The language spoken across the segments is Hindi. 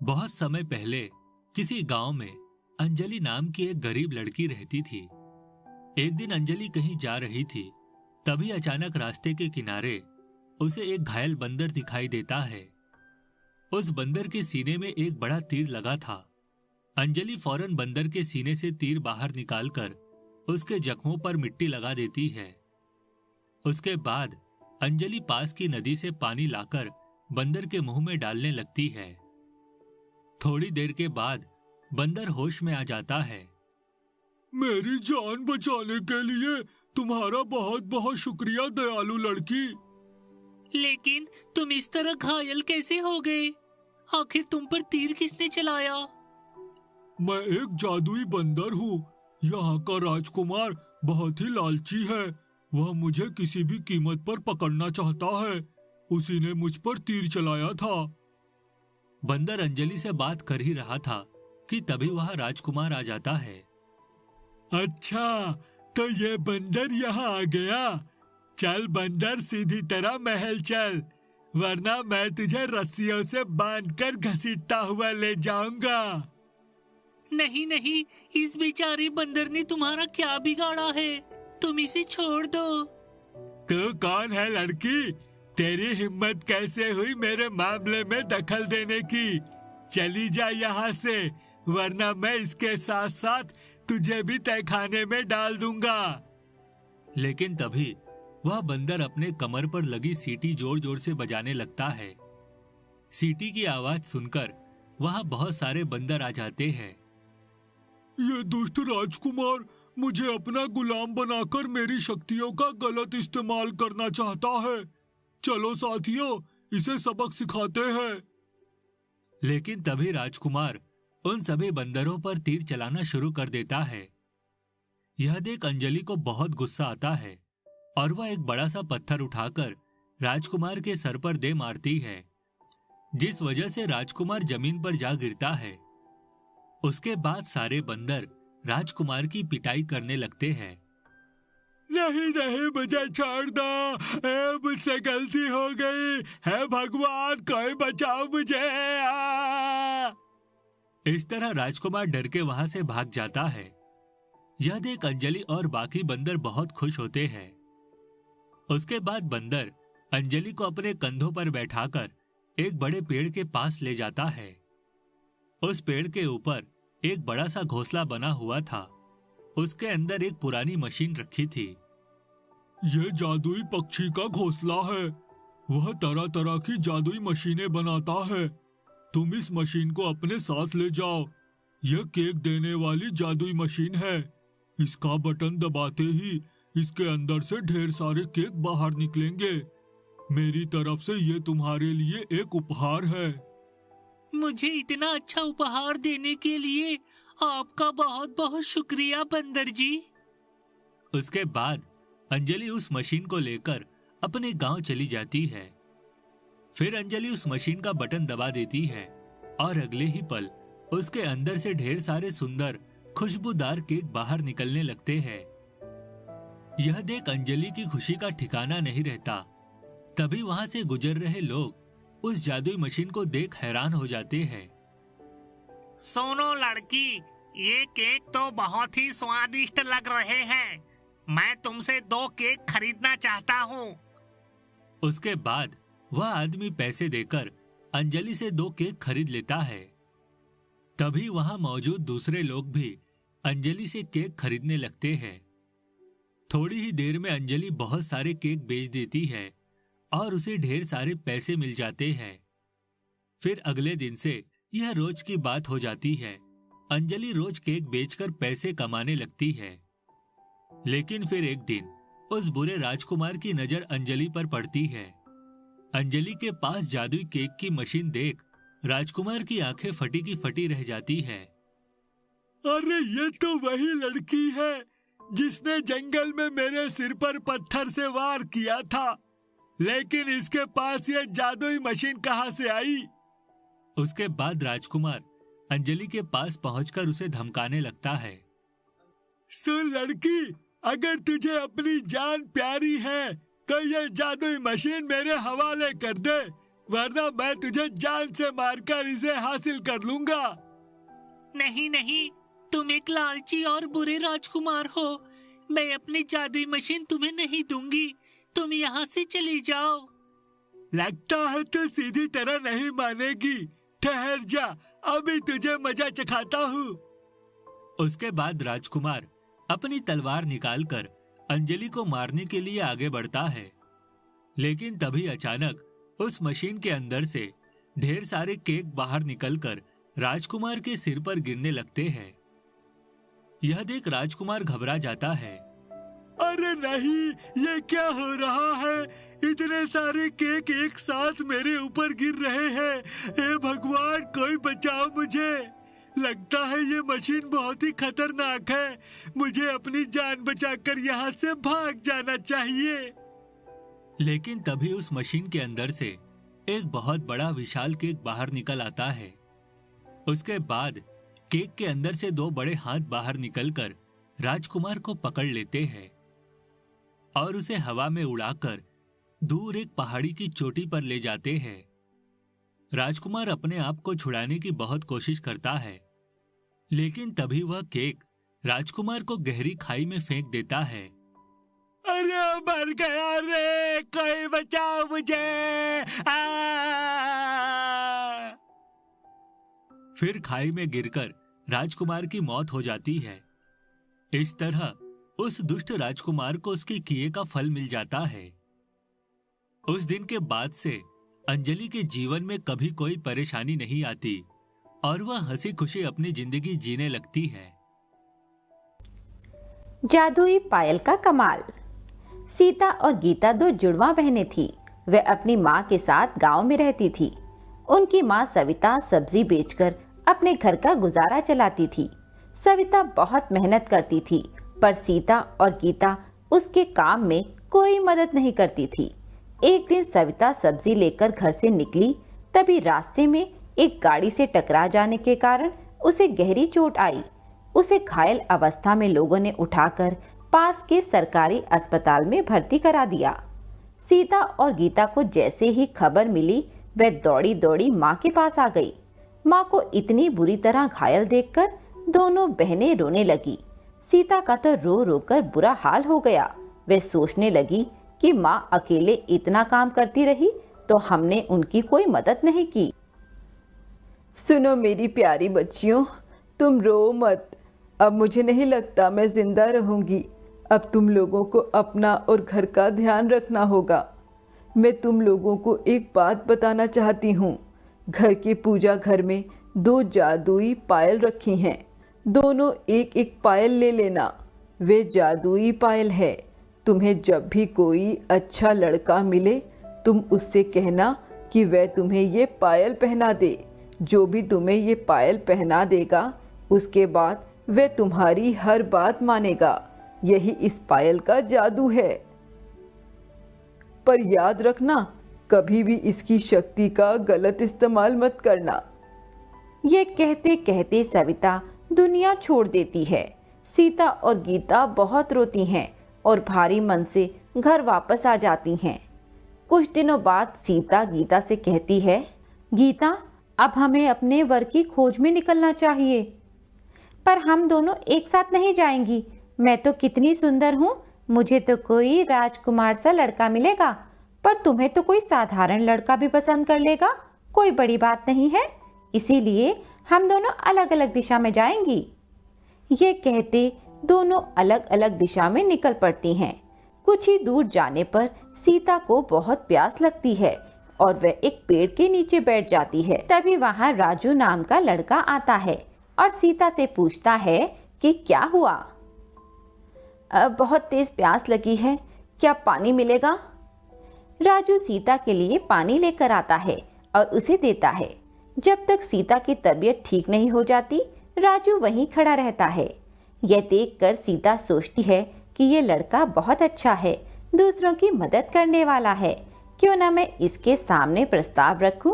बहुत समय पहले किसी गांव में अंजलि नाम की एक गरीब लड़की रहती थी। एक दिन अंजलि कहीं जा रही थी, तभी अचानक रास्ते के किनारे उसे एक घायल बंदर दिखाई देता है। उस बंदर के सीने में एक बड़ा तीर लगा था। अंजलि फौरन बंदर के सीने से तीर बाहर निकालकर उसके जख्मों पर मिट्टी लगा देती है। उसके बाद अंजलि पास की नदी से पानी लाकर बंदर के मुंह में डालने लगती है। थोड़ी देर के बाद बंदर होश में आ जाता है। मेरी जान बचाने के लिए तुम्हारा बहुत बहुत शुक्रिया दयालु लड़की। लेकिन तुम इस तरह घायल कैसे हो गए? आखिर तुम पर तीर किसने चलाया? मैं एक जादुई बंदर हूँ। यहाँ का राजकुमार बहुत ही लालची है। वह मुझे किसी भी कीमत पर पकड़ना चाहता है। उसी ने मुझ पर तीर चलाया था। बंदर अंजलि से बात कर ही रहा था कि तभी वह राजकुमार आ जाता है। अच्छा, तो ये बंदर यहाँ आ गया। चल बंदर, सीधी तरह महल चल, वरना मैं तुझे रस्सियों से बांधकर घसीटता हुआ ले जाऊंगा। नहीं नहीं, इस बेचारे बंदर ने तुम्हारा क्या बिगाड़ा है? तुम इसे छोड़ दो। तू कौन है लड़की? तेरी हिम्मत कैसे हुई मेरे मामले में दखल देने की? चली जा यहाँ से, वरना मैं इसके साथ साथ तुझे भी तहखाने में डाल दूंगा। लेकिन तभी वह बंदर अपने कमर पर लगी सीटी जोर जोर से बजाने लगता है। सीटी की आवाज सुनकर वहां बहुत सारे बंदर आ जाते हैं। ये दुष्ट राजकुमार मुझे अपना गुलाम बनाकर मेरी शक्तियों का गलत इस्तेमाल करना चाहता है। चलो साथियों, इसे सबक सिखाते हैं। लेकिन तभी राजकुमार उन सभी बंदरों पर तीर चलाना शुरू कर देता है। यह देख अंजलि को बहुत गुस्सा आता है और वह एक बड़ा सा पत्थर उठाकर राजकुमार के सर पर दे मारती है, जिस वजह से राजकुमार जमीन पर जा गिरता है। उसके बाद सारे बंदर राजकुमार की पिटाई करने लगते हैं। नहीं नहीं, मुझे छोड़ दो, मुझसे गलती हो गई है। भगवान कोई बचाओ मुझे। इस तरह राजकुमार डर के वहां से भाग जाता है। यह देख अंजलि और बाकी बंदर बहुत खुश होते हैं। उसके बाद बंदर अंजलि को अपने कंधों पर बैठाकर एक बड़े पेड़ के पास ले जाता है। उस पेड़ के ऊपर एक बड़ा सा घोंसला बना हुआ था। उसके अंदर एक पुरानी मशीन रखी थी। ये जादुई पक्षी का घोंसला है। वह तरह तरह की जादुई मशीनें बनाता है। तुम इस मशीन को अपने साथ ले जाओ। यह केक देने वाली जादुई मशीन है। इसका बटन दबाते ही इसके अंदर से ढेर सारे केक बाहर निकलेंगे। मेरी तरफ से ये तुम्हारे लिए एक उपहार है। मुझे इतना अच्छा उपहार देने के लिए आपका बहुत बहुत शुक्रिया बंदर जी। उसके बाद अंजलि उस मशीन को लेकर अपने गांव चली जाती है। फिर अंजलि उस मशीन का बटन दबा देती है और अगले ही पल उसके अंदर से ढेर सारे सुंदर खुशबूदार केक बाहर निकलने लगते हैं। यह देख अंजलि की खुशी का ठिकाना नहीं रहता। तभी वहां से गुजर रहे लोग उस जादुई मशीन को देख हैरान हो जाते हैं। सुनो लड़की, ये केक तो बहुत ही स्वादिष्ट लग रहे हैं। मैं तुमसे 2 केक खरीदना चाहता हूँ। उसके बाद वह आदमी पैसे देकर अंजलि से 2 केक खरीद लेता है। तभी वहां मौजूद दूसरे लोग भी अंजलि से केक खरीदने लगते हैं। थोड़ी ही देर में अंजलि बहुत सारे केक बेच देती है और उसे ढेर सारे पैसे मिल जाते हैं। फिर अगले दिन से यह रोज की बात हो जाती है। अंजलि रोज केक बेचकर पैसे कमाने लगती है। लेकिन फिर एक दिन उस बुरे राजकुमार की नजर अंजलि पर पड़ती है। अंजलि के पास जादुई केक की मशीन देख राजकुमार की आंखें फटी की फटी रह जाती है। अरे ये तो वही लड़की है जिसने जंगल में मेरे सिर पर पत्थर से वार किया था। लेकिन इसके पास ये जादुई मशीन कहाँ से आई? उसके बाद राजकुमार अंजलि के पास पहुंचकर उसे धमकाने लगता है। सुन लड़की, अगर तुझे अपनी जान प्यारी है तो ये जादुई मशीन मेरे हवाले कर दे, वरना मैं तुझे जान से मारकर इसे हासिल कर लूंगा। नहीं नहीं, तुम एक लालची और बुरे राजकुमार हो। मैं अपनी जादुई मशीन तुम्हें नहीं दूंगी। तुम यहाँ से चली जाओ। लगता है तू सीधी तरह नहीं मानेगी। ठहर जा, अभी तुझे मजा चखाता हूँ। उसके बाद राजकुमार अपनी तलवार निकालकर अंजलि को मारने के लिए आगे बढ़ता है, लेकिन तभी अचानक उस मशीन के अंदर से ढेर सारे केक बाहर निकलकर राजकुमार के सिर पर गिरने लगते हैं। यह देख राजकुमार घबरा जाता है। अरे नहीं, ये क्या हो रहा है? इतने सारे केक एक साथ मेरे ऊपर गिर रहे हैं। हे भगवान, कोई बचाओ मुझे। लगता है ये मशीन बहुत ही खतरनाक है। मुझे अपनी जान बचाकर यहाँ से भाग जाना चाहिए। लेकिन तभी उस मशीन के अंदर से एक बहुत बड़ा विशाल केक बाहर निकल आता है। उसके बाद केक के अंदर से दो बड़े हाथ बाहर निकलकर राजकुमार को पकड़ लेते हैं और उसे हवा में उड़ाकर दूर एक पहाड़ी की चोटी पर ले जाते हैं। राजकुमार अपने आप को छुड़ाने की बहुत कोशिश करता है, लेकिन तभी वह केक राजकुमार को गहरी खाई में फेंक देता है। अरे मर गया रे, कोई बचाओ मुझे। फिर खाई में गिरकर राजकुमार की मौत हो जाती है। इस तरह उस दुष्ट राजकुमार को उसके किए का फल मिल जाता है। उस दिन के बाद से अंजलि के जीवन में कभी कोई परेशानी नहीं आती और वह हंसी खुशी अपनी जिंदगी जीने लगती है। जादुई पायल का कमाल। सीता और गीता दो जुड़वा बहनें थीं। वे अपनी माँ के साथ गांव में रहती थी। उनकी माँ सविता सब्जी बेचकर अपने घर का गुजारा चलाती थी। सविता बहुत मेहनत करती थी, पर सीता और गीता उसके काम में कोई मदद नहीं करती थी। एक दिन सविता सब्जी लेकर घर से निकली, तभी रास्ते में एक गाड़ी से टकरा जाने के कारण उसे गहरी चोट आई। उसे घायल अवस्था में लोगों ने उठाकर पास के सरकारी अस्पताल में भर्ती करा दिया। सीता और गीता को जैसे ही खबर मिली, वह दौड़ी दौड़ी माँ के पास आ गई। माँ को इतनी बुरी तरह घायल देखकर दोनों बहनें रोने लगी। सीता का तो रो रो कर बुरा हाल हो गया। वह सोचने लगी कि माँ अकेले इतना काम करती रही तो हमने उनकी कोई मदद नहीं की। सुनो मेरी प्यारी बच्चियों, तुम रो मत। अब मुझे नहीं लगता मैं जिंदा रहूंगी। अब तुम लोगों को अपना और घर का ध्यान रखना होगा। मैं तुम लोगों को एक बात बताना चाहती हूँ। घर के पूजा घर में दो जादुई पायल रखी हैं। दोनों एक एक पायल ले लेना। वे जादुई पायल है। तुम्हें जब भी कोई अच्छा लड़का मिले, तुम उससे कहना कि वह तुम्हें ये पायल पहना दे। जो भी तुम्हें ये पायल पहना देगा, उसके बाद वह तुम्हारी हर बात मानेगा। यही इस पायल का जादू है। पर याद रखना, कभी भी इसकी शक्ति का गलत इस्तेमाल मत करना। ये कहते कहते सविता दुनिया छोड़ देती है। सीता और गीता बहुत रोती हैं और भारी मन से घर वापस आ जाती हैं। कुछ दिनों बाद सीता गीता से कहती है, गीता, अब हमें अपने वर की खोज में निकलना चाहिए। पर हम दोनों एक साथ नहीं जाएंगी। मैं तो कितनी सुंदर हूँ, मुझे तो कोई राजकुमार सा लड़का मिलेगा, पर तुम्हें तो कोई साधारण लड़का भी पसंद कर लेगा। कोई बड़ी बात नहीं है, इसीलिए हम दोनों अलग अलग दिशा में जाएंगी। ये कहते दोनों अलग अलग दिशा में निकल पड़ती हैं। कुछ ही दूर जाने पर सीता को बहुत प्यास लगती है और वह एक पेड़ के नीचे बैठ जाती है। तभी वहाँ राजू नाम का लड़का आता है और सीता से पूछता है कि क्या हुआ। बहुत तेज प्यास लगी है, क्या पानी मिलेगा? राजू सीता के लिए पानी लेकर आता है और उसे देता है। जब तक सीता की तबीयत ठीक नहीं हो जाती, राजू वहीं खड़ा रहता है। यह देखकर सीता सोचती है कि यह लड़का बहुत अच्छा है, दूसरों की मदद करने वाला है। क्यों ना मैं इसके सामने प्रस्ताव रखूं?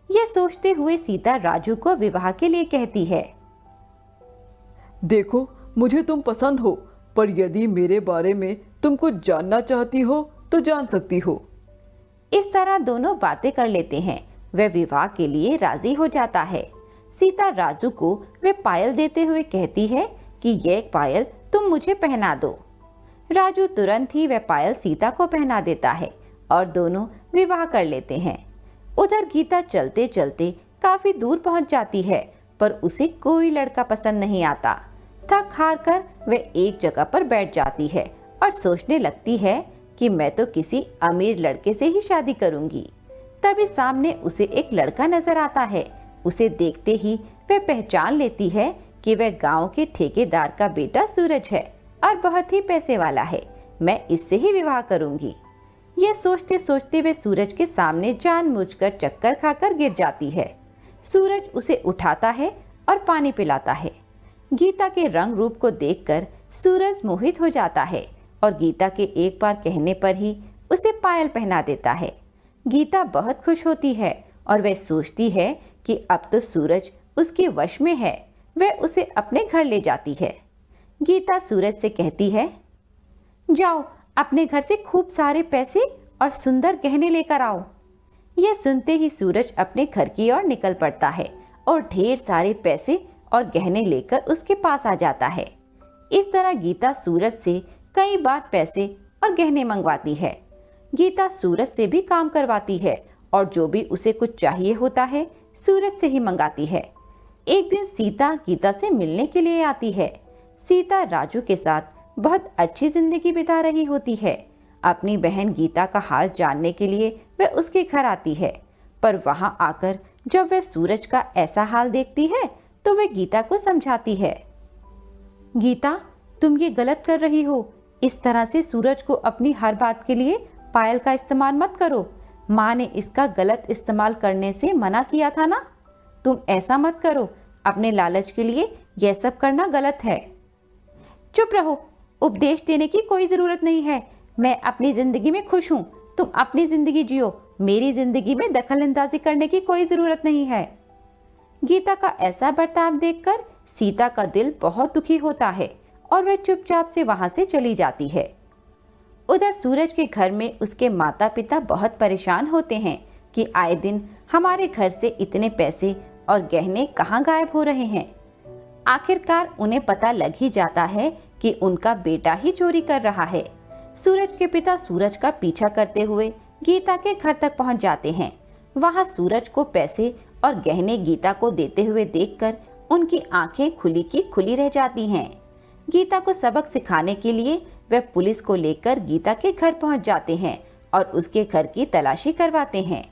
यह सोचते हुए सीता राजू को विवाह के लिए कहती है। देखो, मुझे तुम पसंद हो, पर यदि मेरे बारे में तुम कुछ जानना चाहती हो तो जान सकती हो। इस तरह दोनों बातें कर लेते हैं। वह विवाह के लिए राजी हो जाता है। सीता राजू को वे पायल देते हुए कहती है कि यह पायल तुम मुझे पहना दो। राजू तुरंत ही वह पायल सीता को पहना देता है और दोनों विवाह कर लेते हैं। उधर गीता चलते चलते काफी दूर पहुंच जाती है, पर उसे कोई लड़का पसंद नहीं आता। थक हार कर वह एक जगह पर बैठ जाती है और सोचने लगती है कि मैं तो किसी अमीर लड़के से ही शादी करूंगी। तभी सामने उसे एक लड़का नजर आता है। उसे देखते ही वह पहचान लेती है कि वह गांव के ठेकेदार का बेटा सूरज है और बहुत ही पैसे वाला है। मैं इससे ही विवाह करूंगी। यह सोचते सोचते वे सूरज के सामने जानबूझकर चक्कर खाकर गिर जाती है। सूरज उसे उठाता है और पानी पिलाता है। गीता के रंग रूप को देखकर सूरज मोहित हो जाता है और गीता के एक बार कहने पर ही उसे पायल पहना देता है। गीता बहुत खुश होती है और वह सोचती है कि अब तो सूरज उसके वश में है। वह उसे अपने घर ले जाती है। गीता सूरज से कहती है, जाओ अपने घर से खूब सारे पैसे और सुंदर गहने लेकर आओ। यह सुनते ही सूरज अपने घर की ओर निकल पड़ता है और ढेर सारे पैसे और गहने लेकर उसके पास आ जाता है। इस तरह गीता सूरज से कई बार पैसे और गहने मंगवाती है। गीता सूरज से भी काम करवाती है और जो भी उसे कुछ चाहिए होता है सूरज से ही मंगाती है। एक दिन सीता गीता से मिलने के लिए आती है। सीता राजू के साथ बहुत अच्छी जिंदगी बिता रही होती है। अपनी बहन गीता का हाल जानने के लिए वह उसके घर आती है, पर वहां आकर जब वह सूरज का ऐसा हाल देखती है तो वह गीता को समझाती है, गीता तुम ये गलत कर रही हो। इस तरह से सूरज को अपनी हर बात के लिए पायल का इस्तेमाल मत करो। माँ ने इसका गलत इस्तेमाल करने से मना किया था ना। तुम ऐसा मत करो। अपने लालच के लिए यह सब करना गलत है। चुप रहो। उपदेश देने की कोई जरूरत नहीं है। मैं अपनी जिंदगी में खुश हूँ। तुम अपनी जिंदगी जियो। मेरी जिंदगी में दखल अंदाजी करने की कोई जरूरत नहीं है। गीता का ऐसा बर्ताव देखकर सीता का दिल बहुत दुखी होता है और वह चुपचाप से वहां से चली जाती है। उधर सूरज के घर में उसके माता पिता बहुत परेशान होते हैं कि आए दिन हमारे घर से इतने पैसे और गहने कहाँ गायब हो रहे हैं। आखिरकार उन्हें पता लग ही जाता है कि उनका बेटा ही चोरी कर रहा है। सूरज के पिता सूरज का पीछा करते हुए गीता के घर तक पहुंच जाते हैं। वहां सूरज को पैसे और गहने गीता को देते हुए देखकर उनकी आंखें खुली की खुली रह जाती हैं। गीता को सबक सिखाने के लिए वे पुलिस को लेकर गीता के घर पहुंच जाते हैं और उसके घर की तलाशी करवाते हैं।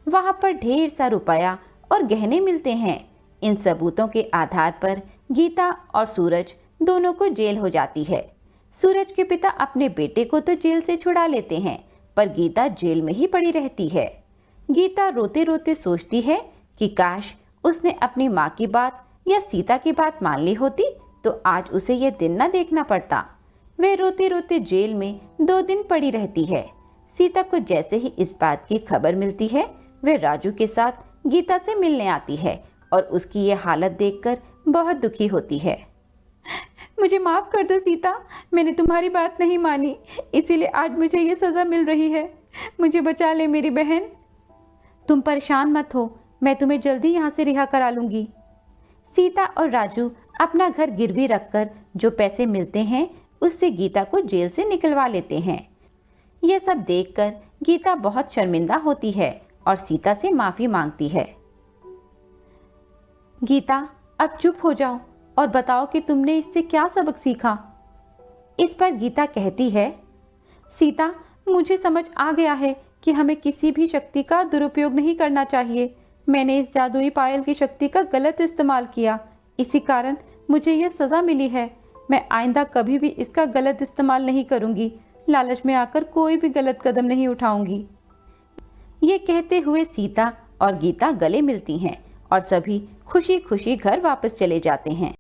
वहां पर ढेर सा रुपया और गहने मिलते हैं। इन सबूतों के आधार पर गीता और सूरज दोनों को जेल हो जाती है। सूरज के पिता अपने बेटे को तो जेल से छुड़ा लेते हैं, पर गीता जेल में ही पड़ी रहती है। गीता रोते रोते सोचती है कि काश उसने अपनी माँ की बात या सीता की बात मान ली होती तो आज उसे यह दिन न देखना पड़ता। वे रोते रोते जेल में 2 दिन पड़ी रहती है। सीता को जैसे ही इस बात की खबर मिलती है वे राजू के साथ गीता से मिलने आती है और उसकी ये हालत देखकर बहुत दुखी होती है। मुझे माफ कर दो सीता, मैंने तुम्हारी बात नहीं मानी, इसीलिए आज मुझे ये सजा मिल रही है। मुझे बचा ले मेरी बहन। तुम परेशान मत हो, मैं तुम्हें जल्दी यहाँ से रिहा करा लूंगी। सीता और राजू अपना घर गिरवी रखकर जो पैसे मिलते हैं उससे गीता को जेल से निकलवा लेते हैं। यह सब देखकर गीता बहुत शर्मिंदा होती है और सीता से माफी मांगती है। गीता अब चुप हो जाओ और बताओ कि तुमने इससे क्या सबक सीखा। इस पर गीता कहती है, सीता मुझे समझ आ गया है कि हमें किसी भी शक्ति का दुरुपयोग नहीं करना चाहिए। मैंने इस जादुई पायल की शक्ति का गलत इस्तेमाल किया, इसी कारण मुझे यह सज़ा मिली है। मैं आइंदा कभी भी इसका गलत इस्तेमाल नहीं करूंगी। लालच में आकर कोई भी गलत कदम नहीं उठाऊंगी। ये कहते हुए सीता और गीता गले मिलती हैं और सभी खुशी खुशी घर वापस चले जाते हैं।